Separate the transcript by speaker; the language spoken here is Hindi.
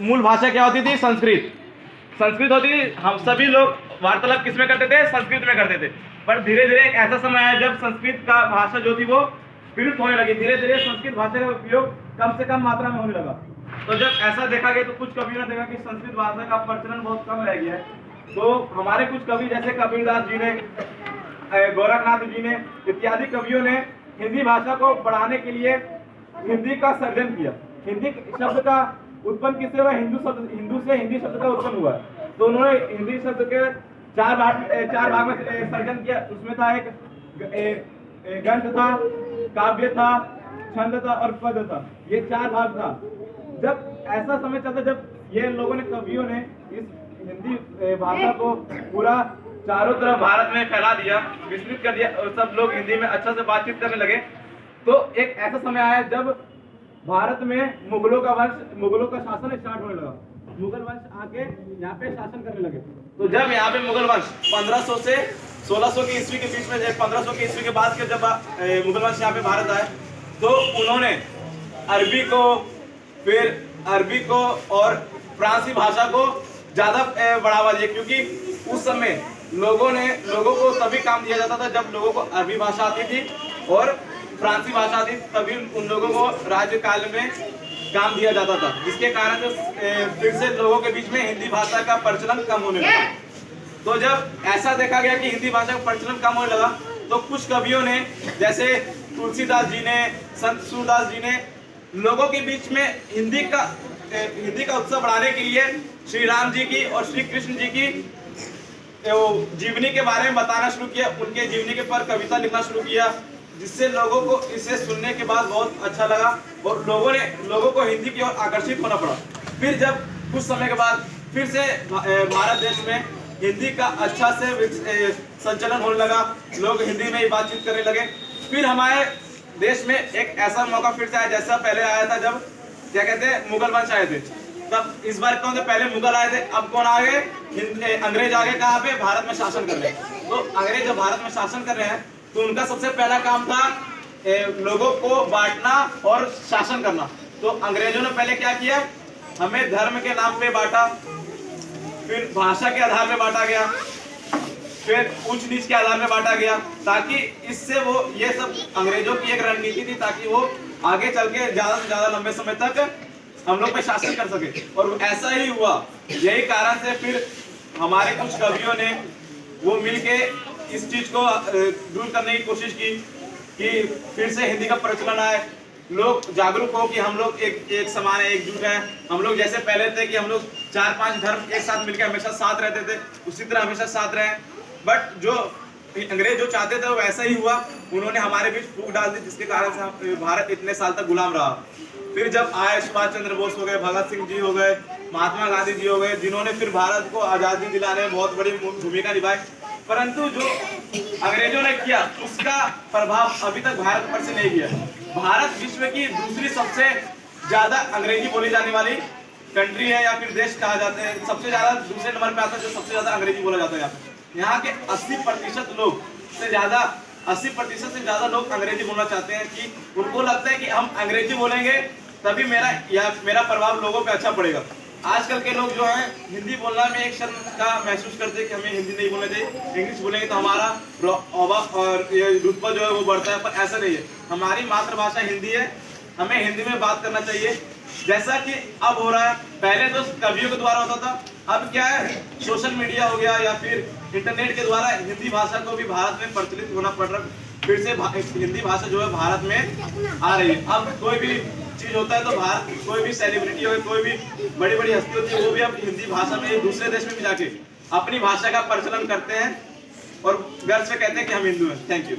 Speaker 1: मूल भाषा क्या होती थी? संस्कृत। संस्कृत होती थी। हम सभी लोग वार्तालाप किस में करते थे? संस्कृत में करते थे। पर धीरे धीरे एक ऐसा समय आया जब संस्कृत का भाषा जो थी वो विलुप्त होने लगी। धीरे धीरे संस्कृत भाषा का उपयोग कम से कम मात्रा में होने लगा। तो जब ऐसा देखा गया तो कुछ कवियों ने देखा कि संस्कृत भाषा का प्रचलन बहुत कम रह गया है। तो हमारे कुछ कवि जैसे कबीरदास जी ने, गोरखनाथ जी ने इत्यादि कवियों ने हिंदी भाषा को बढ़ाने के लिए हिंदी का सर्जन किया। हिंदी शब्द का उत्पन्न किससे हुआ? हिंदू से हिंदी शब्द का उत्पन्न हुआ। तो उन्होंने हिंदी शब्द के चार भाग में सर्जन किया। उसमें था एक गंध था, काव्य था, छंद था और पद था। ये चार भाग था। जब ऐसा समय चलता जब ये लोगों ने, कवियों ने इस हिंदी भाषा को पूरा चारों तरफ भारत में फैला दिया, विस्तृत कर दिया और सब लोग हिंदी में अच्छा से बातचीत करने लगे। तो एक ऐसा समय आया जब भारत में मुगलों का शासन स्टार्ट होने लगा। मुगल वंश आके यहाँ पे शासन करने लगे। तो जब यहाँ पे मुगल वंश 1500 से 1600 की ईस्वी के बीच में, 1500 की ईस्वी के बाद के जब मुगल वंश यहाँ पे भारत आए तो उन्होंने अरबी को और फ्रांसी भाषा को ज्यादा बढ़ावा दिया, क्योंकि उस समय लोगों को तभी काम दिया जाता था जब लोगों को अरबी भाषा आती थी और फ्रांसी भाषा आती, तभी उन लोगों को राज्य काल में काम दिया जाता था, जिसके कारण फिर से लोगों के बीच में हिंदी भाषा का प्रचलन कम होने लगा। तो जब ऐसा देखा गया कि हिंदी भाषा का प्रचलन कम होने लगा तो कुछ कवियों ने, जैसे तुलसीदास जी ने, संत सूरदास जी ने, लोगों के बीच में हिंदी का उत्सव बढ़ाने के लिए श्री राम जी की और श्री कृष्ण जी की जीवनी के बारे में बताना शुरू किया। उनके जीवनी के पर कविता लिखना शुरू किया, जिससे लोगों को इसे सुनने के बाद बहुत अच्छा लगा और लोगों को हिंदी की ओर आकर्षित होना पड़ा। फिर जब कुछ समय के बाद फिर से भारत देश में हिंदी का अच्छा से संचलन होने लगा, लोग हिंदी में ही बातचीत करने लगे। फिर हमारे देश में एक ऐसा मौका फिर से आया जैसा पहले आया था जब क्या कहते हैं मुगल वंश आए थे। तब इस बार कौन थे? पहले मुगल आए थे, अब कौन आ गए? अंग्रेज आ गए। कहाँ पे? भारत में शासन कर रहे हैं। तो अंग्रेज जब भारत में शासन कर रहे हैं तो उनका सबसे पहला काम था लोगों को बांटना और शासन करना। तो अंग्रेजों ने पहले क्या किया? हमें धर्म के नाम पे बांटा, फिर भाषा के आधार में बांटा गया, फिर उच्च नीच के आधार में बांटा गया, ताकि इससे वो ये सब अंग्रेजों की एक रणनीति थी ताकि वो आगे चल के ज्यादा से ज्यादा लंबे समय तक हम लोग पे शासन कर सके। और ऐसा ही हुआ। यही कारण से फिर हमारे कुछ कवियों ने वो मिलके इस चीज को दूर करने की कोशिश की कि फिर से हिंदी का प्रचलन आए, लोग जागरूक हो कि हम लोग एक समान है, एकजुट है। हम लोग जैसे पहले थे कि हम लोग 4-5 धर्म एक साथ मिलकर हमेशा साथ रहते थे, उसी तरह हमेशा साथ रहे। बट जो अंग्रेज जो चाहते थे वो वैसा ही हुआ। उन्होंने हमारे बीच फूट डाल दी, जिसके कारण से भारत इतने साल तक गुलाम रहा। फिर जब आए सुभाष चंद्र बोस हो गए, भगत सिंह जी हो गए, महात्मा गांधी जी हो गए, जिन्होंने फिर भारत को आज़ादी दिलाने में बहुत बड़ी भूमिका निभाई। परंतु जो अंग्रेजों ने किया उसका प्रभाव अभी तक भारत पर से नहीं गया। भारत विश्व की दूसरी सबसे ज्यादा अंग्रेजी बोली जाने वाली कंट्री है या फिर देश कहा जाता है। सबसे ज्यादा दूसरे नंबर पे आता है जो सबसे ज्यादा अंग्रेजी बोला जाता है। यहाँ के 80% लोग से ज्यादा 80% से ज्यादा लोग अंग्रेजी बोलना चाहते हैं कि उनको लगता है कि हम अंग्रेजी बोलेंगे तभी मेरा प्रभाव लोगों पे अच्छा पड़ेगा। आजकल के लोग जो हैं हिंदी बोलना में एक शर्म का महसूस करते हैं कि हमें हिंदी नहीं बोलना चाहिए, इंग्लिश बोलेंगे तो हमारा और ये रुतबा जो है वो बढ़ता है। पर ऐसा नहीं है, हमारी मातृभाषा हिंदी है, हमें हिंदी में बात करना चाहिए जैसा कि अब हो रहा है। पहले तो कवियों के द्वारा होता था, अब क्या है सोशल मीडिया हो गया या फिर इंटरनेट के द्वारा हिंदी भाषा को भी भारत में प्रचलित होना पड़ रहा है। फिर से हिंदी भाषा जो है भारत में आ रही है। अब कोई भी चीज होता है तो भारत कोई भी सेलिब्रिटी हो, कोई भी बड़ी बड़ी हस्ती होती है, वो भी अब हिंदी भाषा में दूसरे देश में भी जाके अपनी भाषा का प्रचलन करते हैं और गर्व से कहते हैं कि हम हिंदू हैं। Thank you.